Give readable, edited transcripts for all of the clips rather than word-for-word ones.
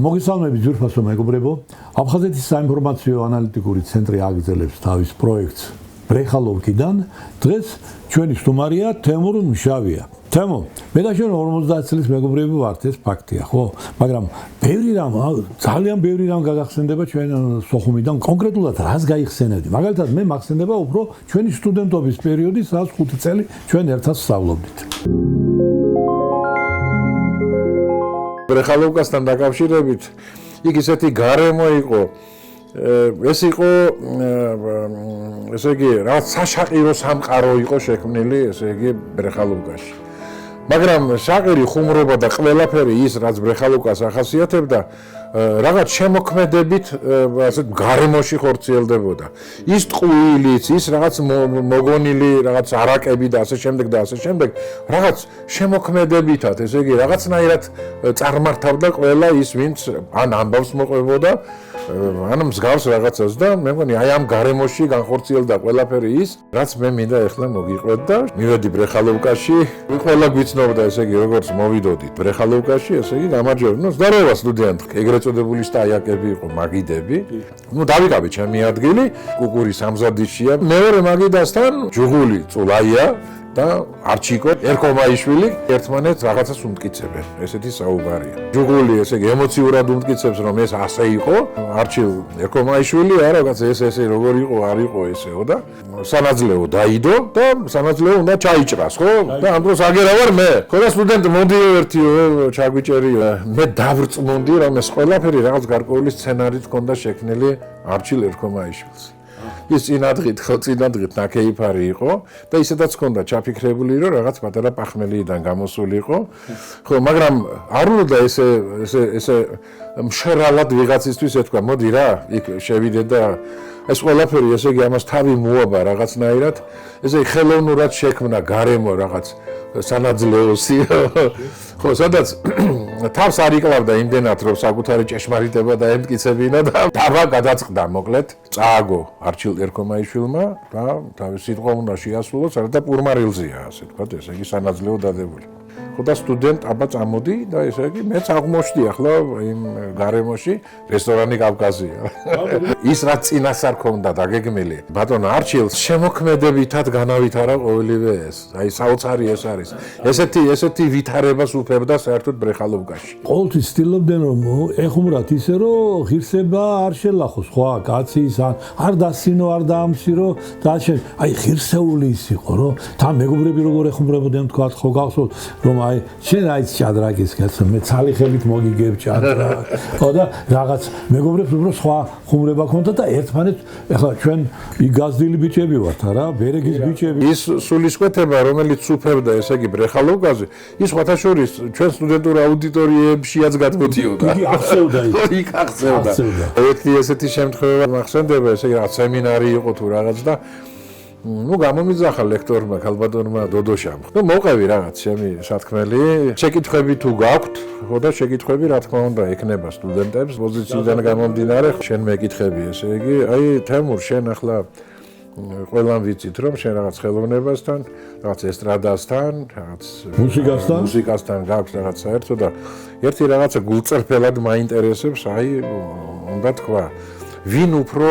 მოგესალმებით ძვირფასო მეგობრებო. აფხაზეთის საინფორმაციო ანალიტიკური ცენტრი აგრძელებს თავის პროექტს ბრეხალოვკიდან. დღეს ჩვენი სტუმარია თემურ მშავია. თემო, მე და შენ 50 წლის მეგობრები ვართ, ეს ფაქტია, ხო? მაგრამ ძალიან ბევრი რამ გაგახსენდება ჩვენ სოხუმიდან. კონკრეტულად რას გაიხსენებდი? მაგალითად, მე მახსენდება უფრო ჩვენი სტუდენტობის პერიოდი, სადაც 5 წელი ჩვენ ერთად სწავლობდით. ბრეხალოვკასთან დაკავშირებით იქ ისეთი გარემო იყო, ეს იყო ესე იგი რაღაც საშაყირო სამყარო იყო შექმნილი, ესე იგი ბრეხალოვკაში. მაგრამ შაყირი ხუმრობა და ყველაფერი ის რაც ბრეხალოვკას ახასიათებდა რაღაც შემოქმედებით ასეთ გარემოში ხორციელდებოდა. ის ტყუილიც, ის რაღაც მოგონილი, რაღაც არაკები და ასე შემდეგ და ასე შემდეგ, რაღაც შემოქმედებითად, ესე იგი რაღაცნაირად წარმართავდა ყველა ის, ვინც ან ამბავს მოყვებოდა, ან მსგავს რაღაცას და მე მგონი აი ამ გარემოში განხორციელდა ყველაფერი ის, რაც მე მინდა ახლა მოგიყვეთ და მივედი ბრეხალოვკაში. ყველა გვიცნობდა, ესე იგი, როგორც მოვიდოდით ბრეხალოვკაში, ესე იგი, გამარჯობა. ნუ ზდაროვა სტუდენტ, ეგრეთ წოდებული სტაიაკები იყო, მაგიდები. ნუ დავიკავე ჩემი ადგილი, კუკური სამზადისშია. მეორე მაგიდასთან ჯუღული წულაია და არჩიკო ერკომაიშვილი ერთმანეთს რაღაცას უმტკიცებენ. ესეთი საუბარია. ჯუღული, ესე იგი, ემოციურად უმტკიცებს, რომ ეს ასე იყო, არჩილ ერკომაიშვილი, არა, რაღაც ესე როგორ იყო, არ იყო ესეო და სანაძლეო დაიდო და სანაძლეო უნდა ჩაიჭრას, ხო? და ამ დროს აგერა ვარ მე. ხო და სტუდენტ მოდიო ერთიო, ჩაგვიჭერიო. მე დავრწმუნდი, რომ ეს ყველაფერი რაღაც გარკვეული სცენარით ჰქონდა შექმნილი არჩილ ერკომაიშვილს. ის წინადღით ნაკეიფარი იყო და ისედაც ჰქონდა ჩაფიქრებული, რომ რაღაც პატარა პახმელიიდან გამოსული იყო. ხო, მაგრამ არ უნდა ესე მშრალად ვიღაცისთვის ეთქვა, მოდი რა, იქ შევიდე და ეს ყველაფერი, ესე იგი, ამას თავი მოაბა რაღაცნაირად, ესე იგი, ხელოვნურად შექმნა გარემო რაღაც სანაძლეოსი. ხო, სადაც თავს არ იკლავდა იმდენად, რომ საკუთარი ჭეშმარიტება და ემტკიცებინა და დავა გადაწყდა, მოკლედ, წააგო არჩილ ერკომაიშვილმა და თავის სიტყვა უნდა შეასრულოს, არა და პურმარილზეა, ასე თქვა, ესე იგი, სანაძლეო დადებული. ხო და სტუდენტ აბა წამოდი და ესე იგი, მეც აღმოჩნდი ახლა იმ გარემოში რესტორანი კავკაზია. ის რაც წინასწარ ქონდა დაგეგმილი, ბატონო არჩილს შემოქმედებითად განავითარა ყოველივე ეს. აი საოცარი ეს არის. ესეთი ვითარებას უფებდა საერთოდ ბრეხალოვკაში. ყოველთვის ცდილობდნენ რომ ეხუმრათ ისე რომ ღირსება არ შელახოს, ხო, კაცის არ დასინო, არ დაამსირო და აი ღირსეული ის იყო, რომ თან მეგობრები როგორ ეხუმრებოდნენ თქვა, ხო გახსოვთ, რომ აი შენ აიც ჭადრაკის კაცო, მე ცალი ხელით მოგიგებ ჭადრაკ. ხო და რაღაც მეგობრებს უფრო სხვა ხუმრება ქონდა და ერთმანეთს ეხლა ჩვენ იგაზდილი ბიჭები ვართ, არა, ბერეგის ბიჭები. ის სულისკვეთება, რომელიც უფებდა, ესე იგი, ბრეხალოვკაზე, ის სხვათაშორის ჩვენ სტუდენტურ აუდიტორიებშიაც გადმოდიოდა. იქ აღწევდა. ერთი ესეთი შემთხვევა მახსენდება, ესე იგი, რაღაც სემინარი იყო თუ რაღაც და ნუ გამომიძახა ლექტორმა ქალბატონმა დოდოშამ. ნუ მოყევი რაღაც ჩემი სათქმელი. შეკითხვები თუ გაქვთ, ხო და შეკითხვები რა თქმა უნდა ექნება სტუდენტებს პოზიციიდან გამომდინარე. შენ მეკითხები, ესე იგი, აი თემურ შენ ახლა ყველამ ვიცით რომ შენ რაღაც ხელოვნებასთან, რაღაც ესტრადასთან, რაღაც მუსიკასთან გაქვს რაღაც საერთო და ერთი რაღაცა გულწრფელად მაინტერესებს, აი უნდა თქვა, ვინ უფრო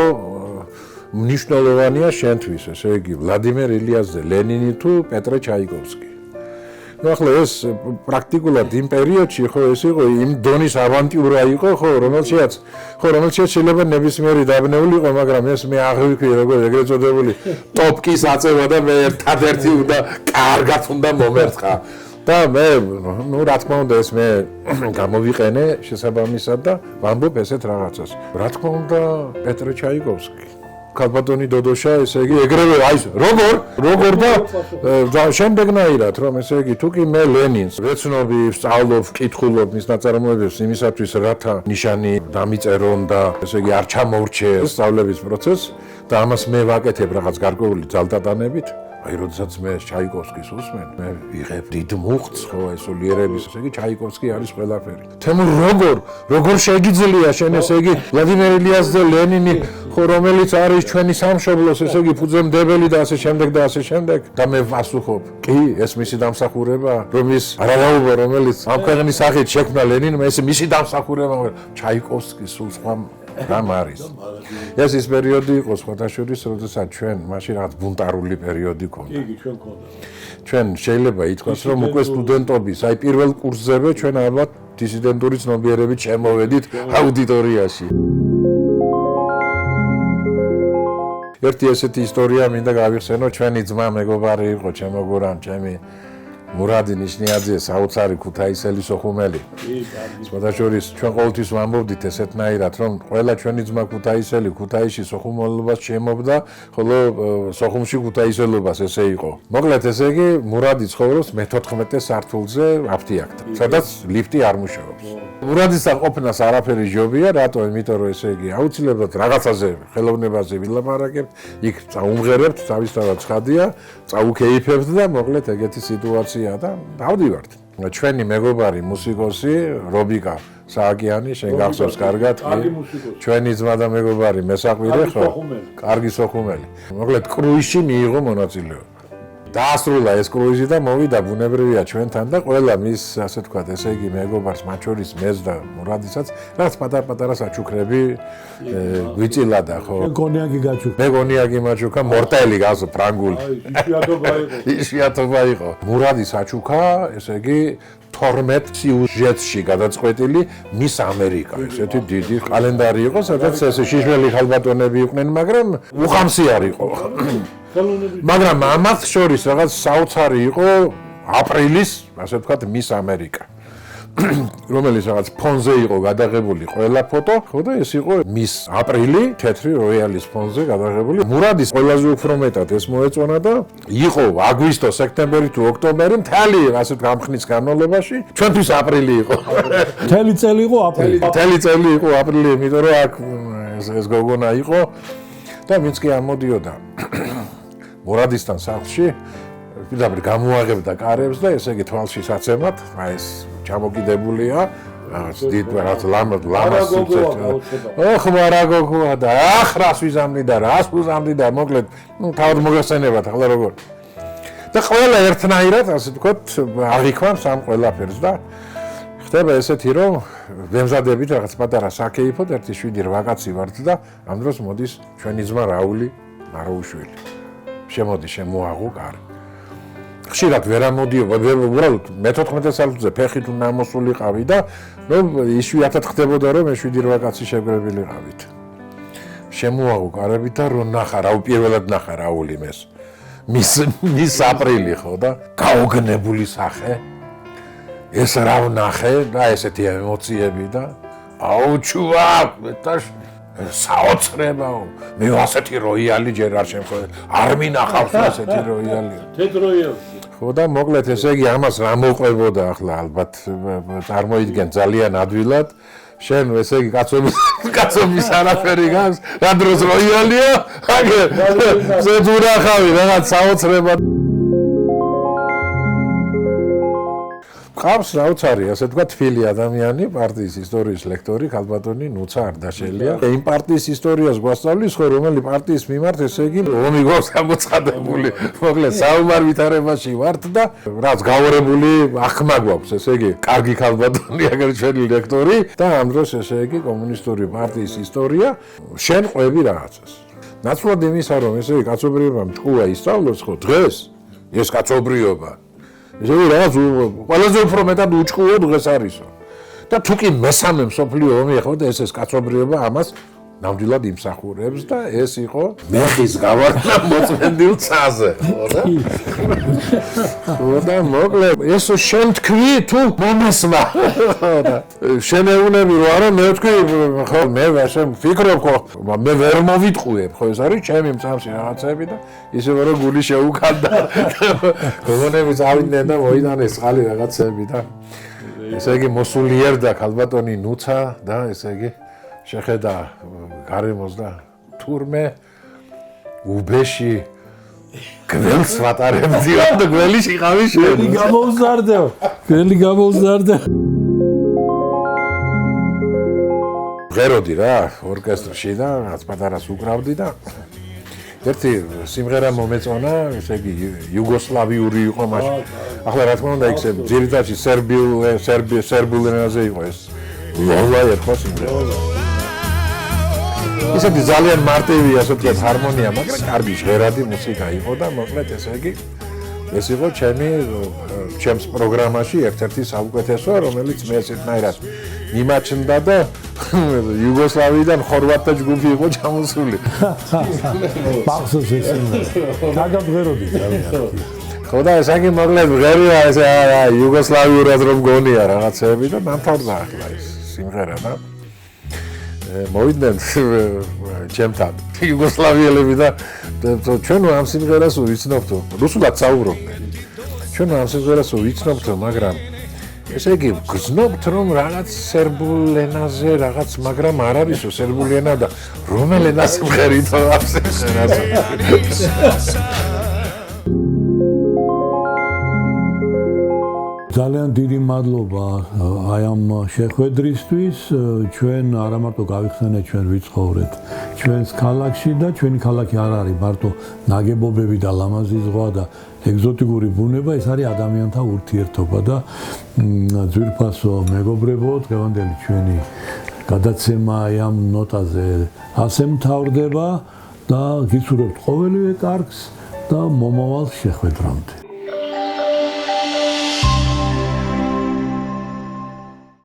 მნიშვნელოვანია შენთვის, ესე იგი, ვლადიმერ ილიაძე ლენინი თუ პეტრე ჩაიკოვსკი. ნუ ახლა ეს პრაქტიკულად იმ პერიოდში ხო ეს იყო იმ დონის ავანტიურა იყო, ხო, რომელშიც შეიძლება ნებისმიერი დაბნეული იყო, მაგრამ ეს მე აღვიქვი როგორ ეგრეთ წოდებული ტოპკის აწევა და მე ერთადერთი უნდა კარგად უნდა მომერცხა. და მე ნუ რა თქმა უნდა ეს მე გამოვიყენე შესაბამისად და ვამბობ ესეთ რაღაცას. რა თქმა უნდა პეტრე ჩაიკოვსკი. ქალბატონი დოდოშა, ესე იგი, ეგრევე აი როგორ და შემდეგნაირად, რომ ესე იგი, თუ კი მე ლენინს ვეცნობი, ვსწავლობ, ვკითხულობ მის ნაწარმოებებს იმისათვის, რათა ნიშანი დამიწერონ და ესე იგი, არ ჩამოვრჩე სწავლების პროცესს და ამას მე ვაკეთებ რაღაც გარკვეული ძალდატანებით. აი როდესაც მე ჩაიკოვსკის უსმენ, მე ვიღებ დიდ მუხტს, ხო, ეს ლიერების, ესე იგი ჩაიკოვსკი არის ყველაფერი. თემურ როგორ შეგიძლია შენ ესე იგი ვლადიმერ ილიასზე ლენინი, ხო, რომელიც არის ჩვენი სამშობლოს, ესე იგი ფუძემდებელი და ასე შემდეგ და ასე შემდეგ და მე ვასუხობ. კი, ეს მისი დამსახურება, რომ ის არააუბო, რომელიც ამ ქვეყნის სახით შექმნა ლენინმა, ეს მისი დამსახურება, ჩაიკოვსკი სულ სხვა რამ არის. ეს ის პერიოდი იყო სხვადასხვა, როდესაც ჩვენ მაშინ რაღაც ბუნტარული პერიოდი ქონდა. იგი ჩვენ ქონდა. ჩვენ შეიძლება ითქვას, რომ უკვე სტუდენტობის, აი პირველ კურსზევე ჩვენ ალბათ დისიდენტური ცნობიერებით შემოვედით აუდიტორიაში. ერთი ესეთი ისტორია მინდა გავიხსენო, ჩვენი ძმა მეგობარი იყო, ჩემო გურამ, ჩემი მურადი ნიშნიაძე, საოცარი ქუთაისელი სოხუმელი. სხვადასხვა ჩვენ ყოველთვის ვამბობდით ესეთნაირად, რომ ყველა ჩვენი ძმა ქუთაისელი, ქუთაისში სოხუმელობას შემობდა, ხოლო სოხუმში ქუთაისელობას ესე იყო. მოკლედ ესე იგი, მურადი ცხოვრობს მე-14 სართულზე აფთიაქთან, სადაც ლიფტი არ მუშაობს. მურადისთან ყოფნას არაფერი ჯობია, რატო? იმიტომ რომ ესე იგი, აუცილებლად რაღაცაზე, ხელოვნებაზე ვილაპარაკებთ, იქ წაუმღერებთ, თავისთავად ცხადია, წაუქეიფებთ და მოკლედ ეგეთი სიტუაცია და დავდივართ. ჩვენი მეგობარი მუსიკოსი რობიკა სააკიანი, შენ გახსოვს კარგად, ჩვენი ძმა და მეგობარი მესაყვირე ხო? კარგი სოხუმელი. მოკლედ კრუიზში მიიღო მონაწილეობა. დაასრულა ეს კრუიზი და მოვიდა ბუნებრივია ჩვენთან და ყველა მის ასე ვთქვათ, ესე იგი მეგობარს, მათ შორის მეს და მურადისაც, რაღაც პატარ-პატარა საჩუქრები გვიწილა და ხო. შენ კონიაკი გაჩუქა. მე კონიაკი მაჩუქა, მორტელი გასო ფრანგული. იშვიათობა იყო. მურადი საჩუქა, ესე იგი 12 სიუჟეტში გადაწყვეტილი მის ამერიკა. ესეთი დიდი კალენდარი იყო, სადაც ესე შიშველი ხალბატონები იყვნენ, მაგრამ უხამსიარი იყო. მაგრამ ამათ შორის რაღაც საოცარი იყო აპრილის, ასე ვთქვათ, მის ამერიკა. რომელიც რაღაც ფონზე იყო გადაღებული ყველა ფოტო, ხო და ეს იყო მის აპრილი, თეთრი როიალის ფონზე გადაღებული. მურადის ყველაზე უფრო მეტად ეს მოეწონა და იყო აგვისტო, სექტემბერი თუ ოქტომბერი, მთელი ასე გამხნის განმავლობაში, ჩვენთვის აპრილი იყო. მთელი წელი იყო აპრილი. მთელი წელი იყო აპრილი, იმიტომ რომ აქ ეს გოგონა იყო და ვინც კი ამოდიოდა მურადისთან სახლში, პირდაპირ გამოაღებდა კარებს და ესე იგი თვალში საცემად, აი ეს ჩამოკიდებულია, რაღაც დიდ რაღაც ლამას ოხ მარაგოგოა და ახრას ვიზამდი და რას ვიზამდი და მოკლედ, თავად მოგეხსენებათ ახლა როგორ. და ყველა ერთნაირად, ასე ვთქვათ, აღიქვამს ამ ყველაფერს და ხდება ესეთი, რომ ვემზადებით რაღაც პატარა საკეიფოდ, 1-7 კაცი ვართ და ამ დროს მოდის ჩვენი ძმა რაული მაროუშვილი. შემოდი შემოაღო კარი. ხშირად ვერ ამოდიობა, უბრალოდ მე-14 სართულზე ფეხით ნამოსულიყავი და იშვიათად ხდებოდა რომ მე 7-8 კაცი შეგრებილიყავით. შემოაღო კარებით და რომ ნახა, პირველად ნახა რაული მეს. მის აპრილი ხო და გაოგნებული სახე. ეს რა ვნახე და ესეთი ემოციები და აუ ჩუვაკ, მეტაშ საოცრებაო. მე ასეთი როიალი ჯერ არ შემხოდა. არ მინახავს ასეთი როიალი. თეთრ როიალი. ხო და მოკლედ ესე იგი ამას რა მოყვებოდა ახლა ალბათ წარმოიდგენ ძალიან ადვილად. შენ ესე იგი კაცობის არაფერი გავს, რა დროს როიალია? აგერ ზედურახავი რაღაც საოცრება. ყავს რაუცარი, ასე თქვა, თბილი ადამიანი, პარტიის ისტორიის ლექტორი ქალბატონი ნუცა არდაშელია. იმ პარტიის ისტორიას გვასწავლის, ხო, რომელი პარტიის მიმართ, ესე იგი, ომი გვაქვს გამოცხადებული. მოკლედ, საუბარ ვითარებაში ვართ და რაც გაორებული ახმა გვაქვს, ესე იგი, კარგი ქალბატონი, აგერ ჩვენი ლექტორი და ამ დროს, ესე იგი, კომუნისტური პარტიის ისტორია, შენ ყვები რაღაცას. ნაცვლად იმისა, რომ ესე იგი, კაცობრიობამ ჭკუა ისწავლოს, ხო, დღეს ეს კაცობრიობა ესე იგი რაღაც ყველაზე უფრო მეტად უჭკუო დღეს არისო. და თუ კი მესამე მსოფლიო ომი ხო და ეს კაცობრიობა ამას ნამდვილად იმსახურებს და ეს იყო მეხის გავარდნა მოწმენდილ ცაზე, ხო და? ხო და მოკლედ ეს შენ თქვი თუ მომესმა. ხო და შენეუნები რო არა მე თქვი ხო მე ვაშენ ფიქრობ ხო მე ვერ მოვიტყუებ ხო ეს არის ჩემი მწამსი რაღაცები და ისევ რომ გული შეუკანდა. გოგონები წავიდნენ და მოიტანეს წყალი რაღაცები და ესე იგი მოსულიერდა ქალბატონი ნუცა და ესე იგი შეხედა გარემოს და თურმე უბეში გველს ვატარებდიო და გველი შიყავი გველი გამოუზარდეო გველი გამოუზარდე ღეროდი რა ორკესტრში და რაც პატარას უკრავდი და ერთი სიმღერა მომეწონა, ესე იგი იუგოსლავიური იყო მაშინ. ახლა რა თქმა უნდა იქ ძირითადად სერბულ ენაზე იყო ეს. ლოლა ერქვა სიმღერა. ისეთი ძალიან მარტივია, ასეთი ჰარმონია, მაგრამ კარგი ჟღერადი მუსიკა იყო და მოკლედ ესე იგი ეს იყო ჩემს პროგრამაში ერთ-ერთი საუკეთესო, რომელიც მე ესეთნაირად მიმაჩნდა და იუგოსლავიიდან ხორვატთა ჯგუფი იყო ჩამოსული. ბახსოს ეს კარგად ღეროდი ძალიან. ხო და ეს აგი მოკლედ ღერია ეს იუგოსლავიურად რომ გონია რაღაცები და დამთავრდა ახლა ეს სიმღერა და მოვიდნენ ჩემთან იუგოსლავიელები და ჩვენ ამ სიმღერას ვიცნობთ რუსულად საუბრობდნენ. ჩვენ ამ სიმღერას ვიცნობთ, მაგრამ ესე იგი გზნობთ რომ რაღაც სერბულ ენაზე რაღაც, მაგრამ არ არისო სერბული ენა და რომელ ენაზე მღერითო ამ სიმღერაზე. ძალიან დიდი მადლობა აი ამ შეხვედრისთვის. ჩვენ არა მარტო გავიხსენეთ, ჩვენ ვიცხოვრეთ ჩვენს ქალაქში და ჩვენი ქალაქი არ არის მარტო ნაგებობები და ლამაზი ზღვა და ეგზოტიკური ბუნება, ეს არის ადამიანთა ურთიერთობა და ძვირფასო მეგობრებო, დღევანდელი ჩვენი გადაცემა აი ამ ნოტაზე ასე მთავრდება და გისურვებთ ყოველივე კარგს და მომავალ შეხვედრამდე.